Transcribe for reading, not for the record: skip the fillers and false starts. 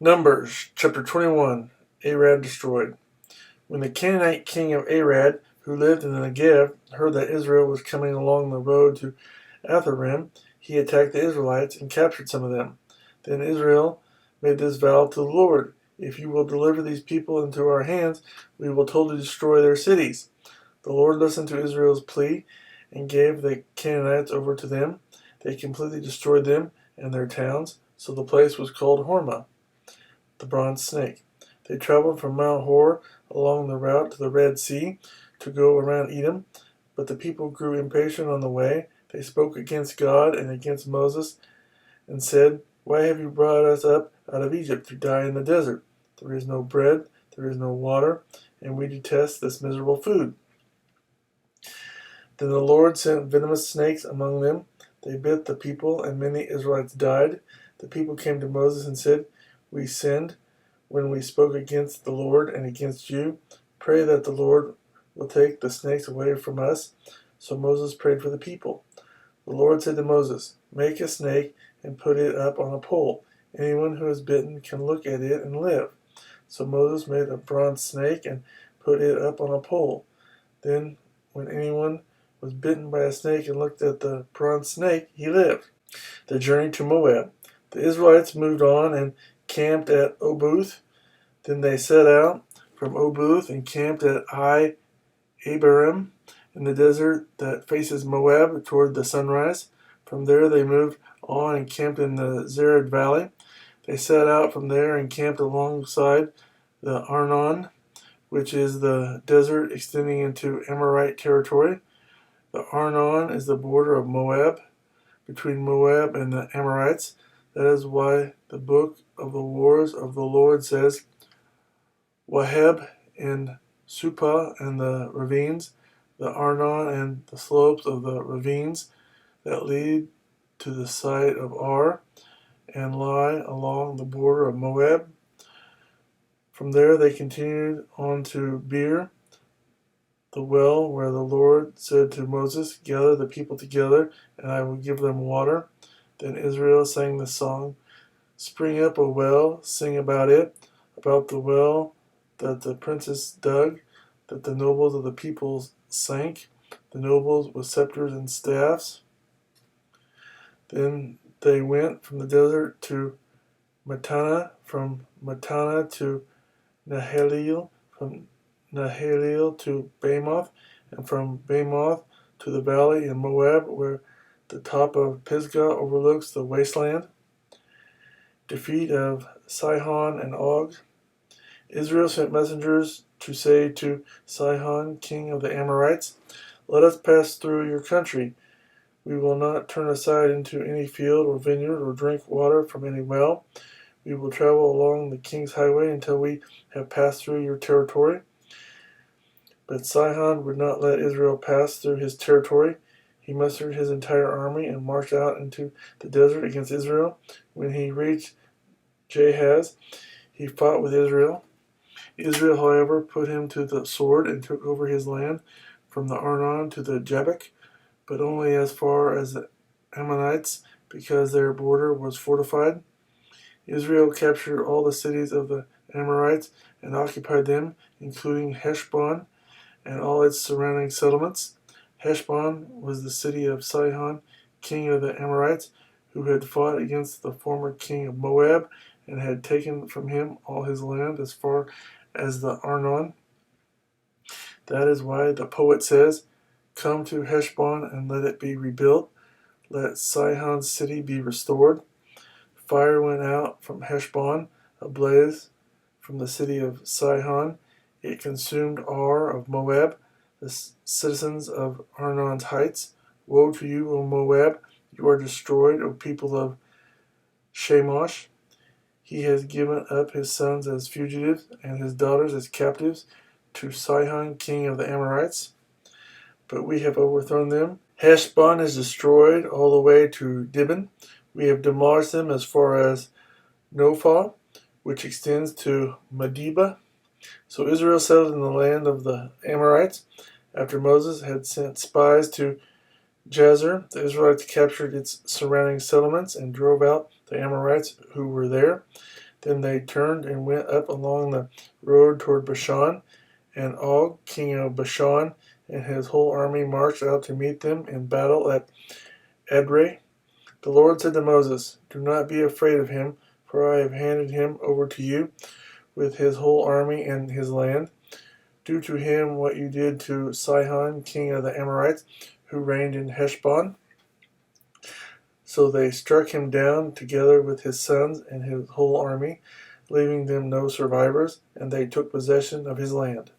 Numbers chapter 21. Arad destroyed. When the Canaanite king of Arad, who lived in the Negev, heard that Israel was coming along the road to Atharim, he attacked the Israelites and captured some of them. Then Israel made this vow to the Lord: "If you will deliver these people into our hands, we will totally destroy their cities." The Lord listened to Israel's plea and gave the Canaanites over to them. They completely destroyed them and their towns, so the place was called Hormah, the bronze snake. They traveled from Mount Hor along the route to the Red Sea to go around Edom, but the people grew impatient on the way. They spoke against God and against Moses and said, "Why have you brought us up out of Egypt to die in the desert? There is no bread, there is no water, and we detest this miserable food." Then the Lord sent venomous snakes among them. They bit the people, and many Israelites died. The people came to Moses and said, "We sinned when we spoke against the Lord and against you. Pray that the Lord will take the snakes away from us." So Moses prayed for the people. The Lord said to Moses, "Make a snake and put it up on a pole. Anyone who is bitten can look at it and live." So Moses made a bronze snake and put it up on a pole. Then, when anyone was bitten by a snake and looked at the bronze snake, he lived. The journey to Moab. The Israelites moved on and camped at Oboth. Then they set out from Oboth and camped at Abarim in the desert that faces Moab toward the sunrise. From there they moved on and camped in the Zered Valley. They set out from there and camped alongside the Arnon, which is the desert extending into Amorite territory. The Arnon is the border of Moab, between Moab and the Amorites. That is why the book of the wars of the Lord says, "Waheb and Supah and the ravines, the Arnon and the slopes of the ravines that lead to the site of Ar and lie along the border of Moab." From there they continued on to Beer, the well where the Lord said to Moses, "Gather the people together, and I will give them water." Then Israel sang the song, "Spring up, O well, sing about it, about the well that the princes dug, that the nobles of the people sank, the nobles with scepters and staffs." Then they went from the desert to Mattanah, from Mattanah to Nahaliel, from Nahaliel to Bamoth, and from Bamoth to the valley in Moab, where the top of Pisgah overlooks the wasteland. Defeat of Sihon and Og. Israel sent messengers to say to Sihon, king of the Amorites, "Let us pass through your country. We will not turn aside into any field or vineyard or drink water from any well. We will travel along the king's highway until we have passed through your territory." But Sihon would not let Israel pass through his territory. He mustered his entire army and marched out into the desert against Israel. When he reached Jahaz, he fought with Israel. Israel, however, put him to the sword and took over his land from the Arnon to the Jabbok, but only as far as the Ammonites, because their border was fortified. Israel captured all the cities of the Amorites and occupied them, including Heshbon and all its surrounding settlements. Heshbon was the city of Sihon, king of the Amorites, who had fought against the former king of Moab and had taken from him all his land as far as the Arnon. That is why the poet says, "Come to Heshbon and let it be rebuilt. Let Sihon's city be restored." Fire went out from Heshbon, a blaze from the city of Sihon. It consumed Ar of Moab, the citizens of Arnon's heights. Woe to you, O Moab! You are destroyed, O people of Shemosh. He has given up his sons as fugitives and his daughters as captives to Sihon, king of the Amorites. But we have overthrown them. Heshbon is destroyed all the way to Dibon. We have demolished them as far as Nophah, which extends to Medeba. So Israel settled in the land of the Amorites. After Moses had sent spies to Jazer, the Israelites captured its surrounding settlements and drove out the Amorites who were there. Then they turned and went up along the road toward Bashan, and Og, king of Bashan, and his whole army marched out to meet them in battle at Edrei. The Lord said to Moses, "Do not be afraid of him, for I have handed him over to you with his whole army and his land. Do to him what you did to Sihon, king of the Amorites, who reigned in Heshbon." So they struck him down together with his sons and his whole army, leaving them no survivors, and they took possession of his land.